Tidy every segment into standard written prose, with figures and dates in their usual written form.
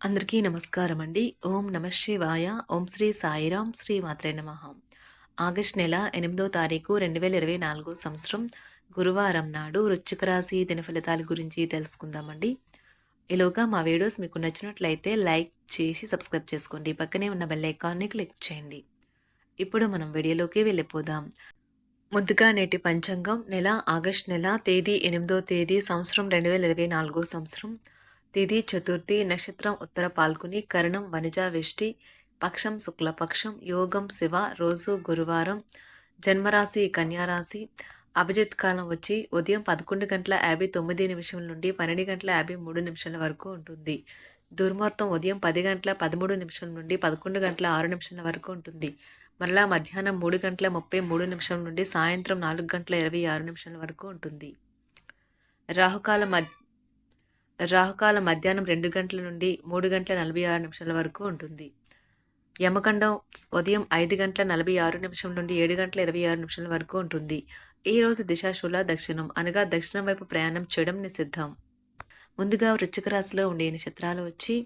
అందరికీ నమస్కారం అండి. ఓం నమ శివాయ. ఓం శ్రీ సాయిరాం. శ్రీ మాత్రే నమః. ఆగస్ట్ నెల 8వ తారీఖు 2024 సంవత్సరం గురువారం నాడు వృశ్చిక రాశి దిన ఫలితాల గురించి తెలుసుకుందామండి. ఈలోగా మా వీడియోస్ మీకు నచ్చినట్లయితే లైక్ చేసి సబ్స్క్రైబ్ చేసుకోండి. పక్కనే ఉన్న బెల్ ఐకాన్ని క్లిక్ చేయండి. ఇప్పుడు మనం వీడియోలోకి వెళ్ళిపోదాం. ముందుగా నేటి పంచాంగం నెల ఆగస్ట్ నెల తేదీ 8వ తేదీ సంవత్సరం 2024 సంవత్సరం తిథి చతుర్థి నక్షత్రం ఉత్తర పాల్గొని కరణం వనిజ వెష్టి పక్షం శుక్లపక్షం యోగం శివ రోజు గురువారం జన్మరాశి కన్యారాశి అభిజిత్ కాలం వచ్చి ఉదయం 11:59 నుండి 12:53 వరకు ఉంటుంది. దుర్ముహూర్తం ఉదయం 10:13 నుండి 11:06 వరకు ఉంటుంది. మరలా మధ్యాహ్నం 3:33 నుండి సాయంత్రం 4:26 వరకు ఉంటుంది. రాహుకాలం మధ్యాహ్నం 2 గంటల నుండి 3:46 వరకు ఉంటుంది. యమగండం ఉదయం 5:46 నుండి 7:26 వరకు ఉంటుంది. ఈ రోజు దిశాశూల దక్షిణం అనగా దక్షిణం వైపు ప్రయాణం చేయడం నిషిద్ధం. ముందుగా వృశ్చిక రాశిలో ఉండే నక్షత్రాలు వచ్చి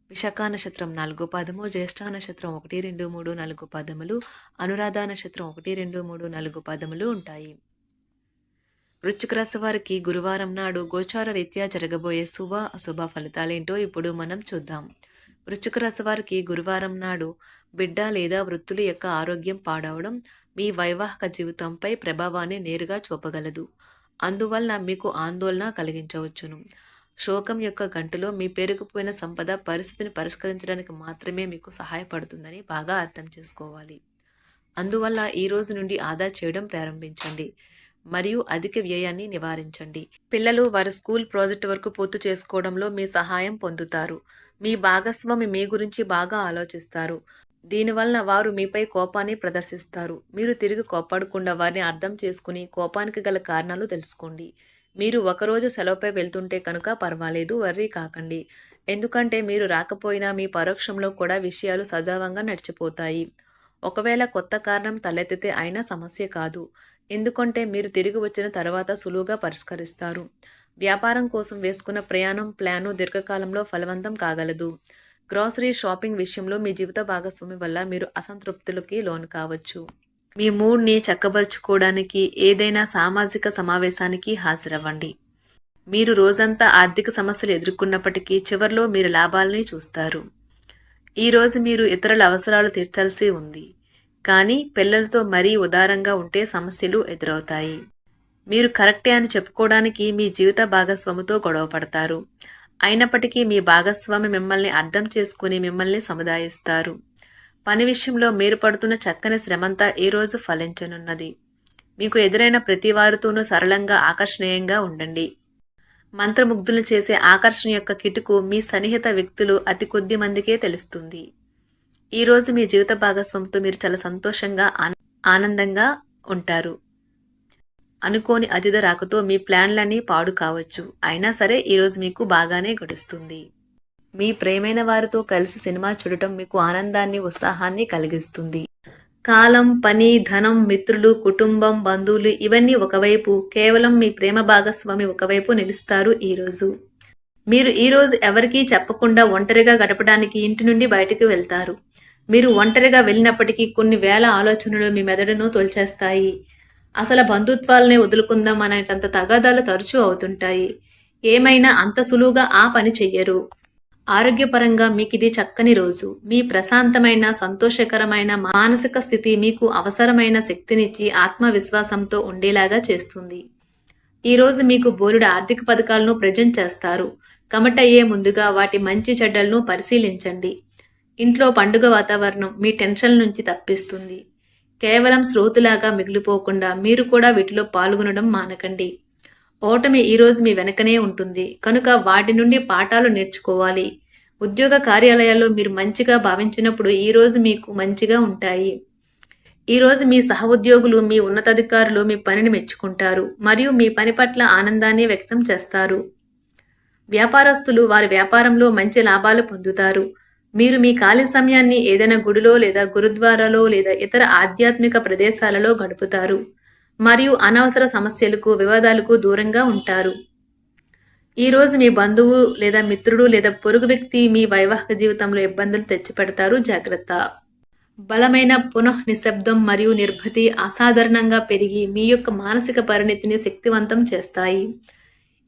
విశాఖ నక్షత్రం 4 పాదము, జ్యేష్ఠ నక్షత్రం 1, 2, 3, 4 పాదములు, అనురాధ నక్షత్రం 1, 2, 3, 4 పాదములు ఉంటాయి. వృశ్చిక రాశి వారికి గురువారం నాడు గోచార రీత్యా జరగబోయే శుభ అశుభ ఫలితాలేంటో ఇప్పుడు మనం చూద్దాం. వృశ్చిక రాశి వారికి గురువారం నాడు బిడ్డ లేదా వృత్తుల యొక్క ఆరోగ్యం పాడవడం మీ వైవాహిక జీవితంపై ప్రభావాన్ని నేరుగా చూపగలదు. అందువల్ల మీకు ఆందోళన కలిగించవచ్చును. శోకం యొక్క గంటలో మీ పేరుకుపోయిన సంపద పరిస్థితిని పరిష్కరించడానికి మాత్రమే మీకు సహాయపడుతుందని బాగా అర్థం చేసుకోవాలి. అందువల్ల ఈ రోజు నుండి ఆదా చేయడం ప్రారంభించండి మరియు అధిక వ్యయాన్ని నివారించండి. పిల్లలు వారి స్కూల్ ప్రాజెక్టు వరకు పూర్తి చేసుకోవడంలో మీ సహాయం పొందుతారు. మీ భాగస్వామి మీ గురించి బాగా ఆలోచిస్తారు. దీనివల్ల వారు మీపై కోపాన్ని ప్రదర్శిస్తారు. మీరు తిరిగి కోపాడకుండా వారిని అర్థం చేసుకుని కోపానికి గల కారణాలు తెలుసుకోండి. మీరు ఒకరోజు సెలవుపై వెళ్తుంటే కనుక పర్వాలేదు, వర్రీ కాకండి. ఎందుకంటే మీరు రాకపోయినా మీ పరోక్షంలో కూడా విషయాలు సజావంగా నడిచిపోతాయి. ఒకవేళ కొత్త కారణం తలెత్తితే అయినా సమస్య కాదు, ఎందుకంటే మీరు తిరిగి వచ్చిన తర్వాత సులువుగా పరిష్కరిస్తారు. వ్యాపారం కోసం వేసుకున్న ప్రయాణం ప్లాను దీర్ఘకాలంలో ఫలవంతం కాగలదు. గ్రాసరీ షాపింగ్ విషయంలో మీ జీవిత భాగస్వామి వల్ల మీరు అసంతృప్తులకి లోను కావచ్చు. మీ మూడ్ని చక్కబరుచుకోవడానికి ఏదైనా సామాజిక సమావేశానికి హాజరవ్వండి. మీరు రోజంతా ఆర్థిక సమస్యలు ఎదుర్కొన్నప్పటికీ చివరిలో మీరు లాభాలని చూస్తారు. ఈరోజు మీరు ఇతరుల అవసరాలు తీర్చాల్సి ఉంది, కానీ పిల్లలతో మరీ ఉదారంగా ఉంటే సమస్యలు ఎదురవుతాయి. మీరు కరెక్టే అని చెప్పుకోవడానికి మీ జీవిత భాగస్వామితో గొడవ పడతారు. అయినప్పటికీ మీ భాగస్వామి మిమ్మల్ని అర్థం చేసుకుని మిమ్మల్ని సముదాయిస్తారు. పని విషయంలో మీరు పడుతున్న చక్కని శ్రమంతా ఈరోజు ఫలించనున్నది. మీకు ఎదురైన ప్రతి వారితోనూ సరళంగా ఆకర్షణీయంగా ఉండండి. మంత్రముగ్ధులను చేసే ఆకర్షణ యొక్క కిటుకు మీ సన్నిహిత వ్యక్తులు అతి కొద్ది మందికే తెలుస్తుంది. ఈరోజు మీ జీవిత భాగస్వామితో మీరు చాలా సంతోషంగా ఆనందంగా ఉంటారు. అనుకోని అతిథి రాకతో మీ ప్లాన్లన్నీ పాడు కావచ్చు, అయినా సరే ఈరోజు మీకు బాగానే గడుస్తుంది. మీ ప్రేమైన వారితో కలిసి సినిమా చూడటం మీకు ఆనందాన్ని ఉత్సాహాన్ని కలిగిస్తుంది. కాలం, పని, ధనం, మిత్రులు, కుటుంబం, బంధువులు ఇవన్నీ ఒకవైపు, కేవలం మీ ప్రేమ భాగస్వామి ఒకవైపు నిలుస్తారు. ఈరోజు మీరు ఈరోజు ఎవరికీ చెప్పకుండా ఒంటరిగా గడపడానికి ఇంటి నుండి బయటకు వెళ్తారు. మీరు ఒంటరిగా వెళ్ళినప్పటికీ కొన్ని వేల ఆలోచనలు మీ మెదడును తొలిచేస్తాయి. అసలు బంధుత్వాలనే వదులుకుందాం అనేటంత తగాదాలు తరచూ అవుతుంటాయి. ఏమైనా అంత సులువుగా ఆ పని చెయ్యరు. ఆరోగ్యపరంగా మీకు ఇది చక్కని రోజు. మీ ప్రశాంతమైన సంతోషకరమైన మానసిక స్థితి మీకు అవసరమైన శక్తినిచ్చి ఆత్మవిశ్వాసంతో ఉండేలాగా చేస్తుంది. ఈరోజు మీకు బోలెడు ఆర్థిక పథకాలను ప్రజెంట్ చేస్తారు. కమిటయ్యే ముందుగా వాటి మంచి చెడ్డలను పరిశీలించండి. ఇంట్లో పండుగ వాతావరణం మీ టెన్షన్ నుంచి తప్పిస్తుంది. కేవలం శ్రోతులాగా మిగిలిపోకుండా మీరు కూడా వీటిలో పాల్గొనడం మానకండి. ఓటమి ఈరోజు మీ వెనకనే ఉంటుంది, కనుక వాటి నుండి పాఠాలు నేర్చుకోవాలి. ఉద్యోగ కార్యాలయాల్లో మీరు మంచిగా భావించినప్పుడు ఈరోజు మీకు మంచిగా ఉంటాయి. ఈరోజు మీ సహోద్యోగులు, మీ ఉన్నతాధికారులు మీ పనిని మెచ్చుకుంటారు మరియు మీ పని పట్ల ఆనందాన్ని వ్యక్తం చేస్తారు. వ్యాపారస్తులు వారి వ్యాపారంలో మంచి లాభాలు పొందుతారు. మీరు మీ ఖాళీ సమయాన్ని ఏదైనా గుడిలో లేదా గురుద్వారాలో లేదా ఇతర ఆధ్యాత్మిక ప్రదేశాలలో గడుపుతారు మరియు అనవసర సమస్యలకు వివాదాలకు దూరంగా ఉంటారు. ఈరోజు మీ బంధువు లేదా మిత్రుడు లేదా పొరుగు వ్యక్తి మీ వైవాహిక జీవితంలో ఇబ్బందులు తెచ్చిపెడతారు, జాగ్రత్త. బలమైన నిశ్శబ్దం మరియు నిర్భతి అసాధారణంగా పెరిగి మీ యొక్క మానసిక పరిణతిని శక్తివంతం చేస్తాయి.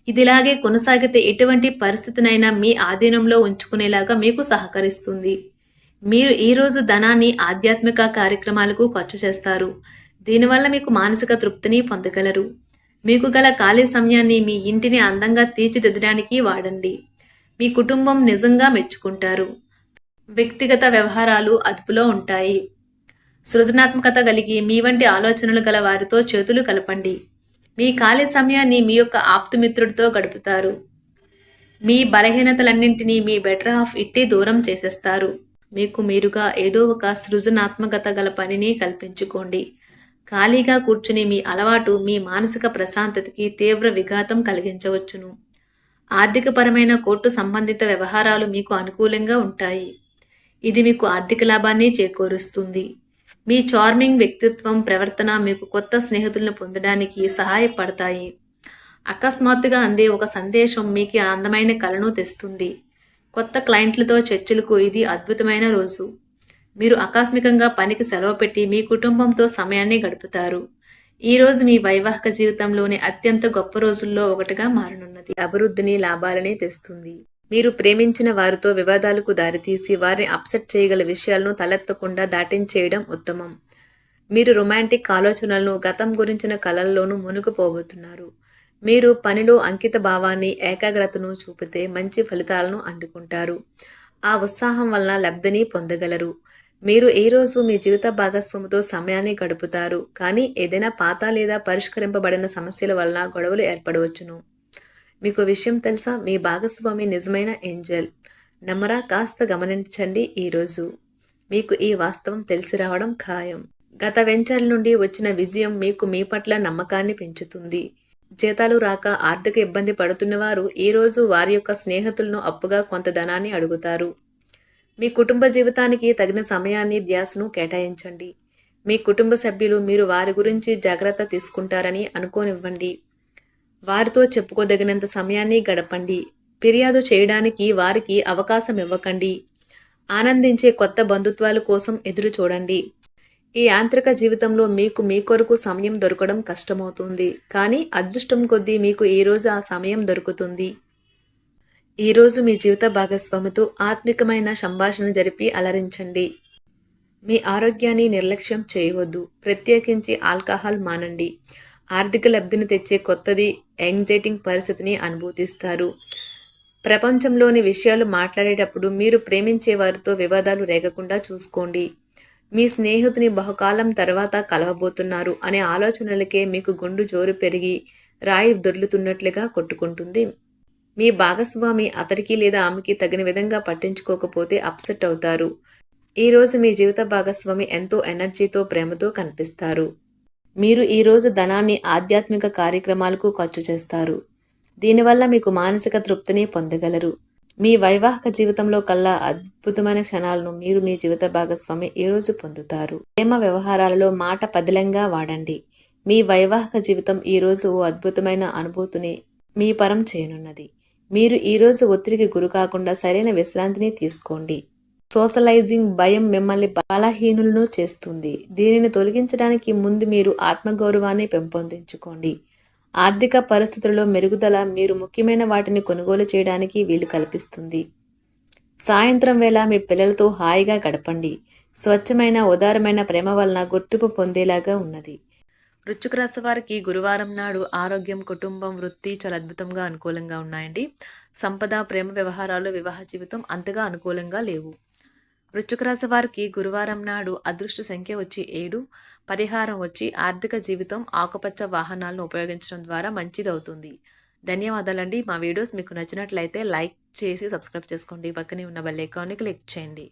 ఇదిలాగే కొనసాగితే ఎటువంటి పరిస్థితినైనా మీ ఆధీనంలో ఉంచుకునేలాగా మీకు సహకరిస్తుంది. మీరు ఈరోజు ధనాన్ని ఆధ్యాత్మిక కార్యక్రమాలకు ఖర్చు చేస్తారు. దీనివల్ల మీకు మానసిక తృప్తిని పొందగలరు. మీకు గల ఖాళీ సమయాన్ని మీ ఇంటిని అందంగా తీర్చిదిద్దడానికి వాడండి. మీ కుటుంబం నిజంగా మెచ్చుకుంటారు. వ్యక్తిగత వ్యవహారాలు అదుపులో ఉంటాయి. సృజనాత్మకత కలిగి మీ వంటి ఆలోచనలు గల వారితో చేతులు కలపండి. మీ ఖాళీ సమయాన్ని మీ యొక్క ఆప్తుమిత్రుడితో గడుపుతారు. మీ బలహీనతలన్నింటినీ మీ బెటర్ హాఫ్ ఇట్టే దూరం చేసేస్తారు. మీకు మీరుగా ఏదో ఒక సృజనాత్మకత గల పనిని కల్పించుకోండి. ఖాళీగా కూర్చుని మీ అలవాటు మీ మానసిక ప్రశాంతతకి తీవ్ర విఘాతం కలిగించవచ్చును. ఆర్థికపరమైన కోర్టు సంబంధిత వ్యవహారాలు మీకు అనుకూలంగా ఉంటాయి. ఇది మీకు ఆర్థిక లాభాన్ని చేకూరుస్తుంది. మీ చార్మింగ్ వ్యక్తిత్వం, ప్రవర్తన మీకు కొత్త స్నేహితులను పొందడానికి సహాయపడతాయి. అకస్మాత్తుగా అందే ఒక సందేశం మీకు అందమైన కలను తెస్తుంది. కొత్త క్లయింట్లతో చర్చలకు ఇది అద్భుతమైన రోజు. మీరు ఆకస్మికంగా పనికి సెలవు పెట్టి మీ కుటుంబంతో సమయాన్ని గడుపుతారు. ఈ రోజు మీ వైవాహిక జీవితంలోని అత్యంత గొప్ప రోజుల్లో ఒకటిగా మారనున్నది. అభివృద్ధిని, లాభాలని తెస్తుంది. మీరు ప్రేమించిన వారితో వివాదాలకు దారితీసి వారిని అప్సెట్ చేయగల విషయాలను తలెత్తకుండా దాటించేయడం ఉత్తమం. మీరు రొమాంటిక్ ఆలోచనలను, గతం గురించిన కలల్లోనూ మునిగిపోబోతున్నారు. మీరు పనిలో అంకిత భావాన్ని, ఏకాగ్రతను చూపితే మంచి ఫలితాలను అందుకుంటారు. ఆ ఉత్సాహం వలన లబ్ధిని పొందగలరు. మీరు ఈ రోజు మీ జీవిత భాగస్వామితో సమయాన్ని గడుపుతారు. కానీ ఏదైనా పాత లేదా పరిష్కరింపబడిన సమస్యల వలన గొడవలు ఏర్పడవచ్చును. మీకు విషయం తెలుసా? మీ భాగస్వామి నిజమైన ఏంజల్. నమ్మరా? కాస్త గమనించండి. ఈరోజు మీకు ఈ వాస్తవం తెలిసి రావడం ఖాయం. గత వెంచర్ల నుండి వచ్చిన విజయం మీకు మీ పట్ల నమ్మకాన్ని పెంచుతుంది. జీతాలు రాక ఆర్థిక ఇబ్బంది పడుతున్నవారు ఈరోజు వారి యొక్క స్నేహితులను అప్పుగా కొంత ధనాన్ని అడుగుతారు. మీ కుటుంబ జీవితానికి తగిన సమయాన్ని, ధ్యాసను కేటాయించండి. మీ కుటుంబ సభ్యులు మీరు వారి గురించి జాగ్రత్త తీసుకుంటారని అనుకోనివ్వండి. వారితో చెప్పుకోదగినంత సమయాన్ని గడపండి. ఫిర్యాదు చేయడానికి వారికి అవకాశం ఇవ్వకండి. ఆనందించే కొత్త బంధుత్వాల కోసం ఎదురు చూడండి. ఈ యాంత్రిక జీవితంలో మీకు మీ కొరకు సమయం దొరకడం కష్టమవుతుంది. కానీ అదృష్టం కొద్దీ మీకు ఈరోజు ఆ సమయం దొరుకుతుంది. ఈరోజు మీ జీవిత భాగస్వామితో ఆత్మికమైన సంభాషణ జరిపి అలరించండి. మీ ఆరోగ్యాన్ని నిర్లక్ష్యం చేయవద్దు. ప్రత్యేకించి ఆల్కహాల్ మానండి. ఆర్థిక లబ్ధిని తెచ్చే కొత్తది యాంగ్జైటింగ్ పరిస్థితిని అనుభూతిస్తారు. ప్రపంచంలోని విషయాలు మాట్లాడేటప్పుడు మీరు ప్రేమించే వారితో వివాదాలు రేగకుండా చూసుకోండి. మీ స్నేహితుని బహుకాలం తర్వాత కలవబోతున్నారు అనే ఆలోచనలకే మీకు గుండు జోరు పెరిగి రాయి దొర్లుతున్నట్లుగా కొట్టుకుంటుంది. మీ భాగస్వామి అతడికి లేదా ఆమెకి తగిన విధంగా పట్టించుకోకపోతే అప్సెట్ అవుతారు. ఈరోజు మీ జీవిత భాగస్వామి ఎంతో ఎనర్జీతో, ప్రేమతో కనిపిస్తారు. మీరు ఈరోజు ధనాన్ని ఆధ్యాత్మిక కార్యక్రమాలకు ఖర్చు చేస్తారు. దీనివల్ల మీకు మానసిక తృప్తిని పొందగలరు. మీ వైవాహిక జీవితంలో కల్లా అద్భుతమైన క్షణాలను మీరు మీ జీవిత భాగస్వామి ఈరోజు పొందుతారు. ప్రేమ వ్యవహారాలలో మాట పదిలంగా వాడండి. మీ వైవాహిక జీవితం ఈరోజు ఓ అద్భుతమైన అనుభూతిని మీ పరం చేయనున్నది. మీరు ఈరోజు ఒత్తిడికి గురి కాకుండా సరైన విశ్రాంతిని తీసుకోండి. సోషలైజింగ్ భయం మిమ్మల్ని బలహీనులను చేస్తుంది. దీనిని తొలగించడానికి ముందు మీరు ఆత్మగౌరవాన్ని పెంపొందించుకోండి. ఆర్థిక పరిస్థితుల్లో మెరుగుదల మీరు ముఖ్యమైన వాటిని కొనుగోలు చేయడానికి వీలు కల్పిస్తుంది. సాయంత్రం వేళ మీ పిల్లలతో హాయిగా గడపండి. స్వచ్ఛమైన, ఉదారమైన ప్రేమ వలన గుర్తింపు పొందేలాగా ఉన్నది. వృశ్చిక రాశి వారికి గురువారం నాడు ఆరోగ్యం, కుటుంబం, వృత్తి చాలా అద్భుతంగా అనుకూలంగా ఉన్నాయండి. సంపద, ప్రేమ వ్యవహారాలు, వివాహ జీవితం అంతగా అనుకూలంగా లేవు. వృశ్చిక రాశి వారికి గురువారం నాడు అదృష్ట సంఖ్య వచ్చి 7, పరిహారం వచ్చి ఆర్థిక జీవితం, ఆకుపచ్చ వాహనాలను ఉపయోగించడం ద్వారా మంచిది అవుతుంది. ధన్యవాదాలండి. మా వీడియోస్ మీకు నచ్చినట్లయితే లైక్ చేసి సబ్స్క్రైబ్ చేసుకోండి. పక్కనే ఉన్న బెల్ ఐకాన్ని క్లిక్ చేయండి.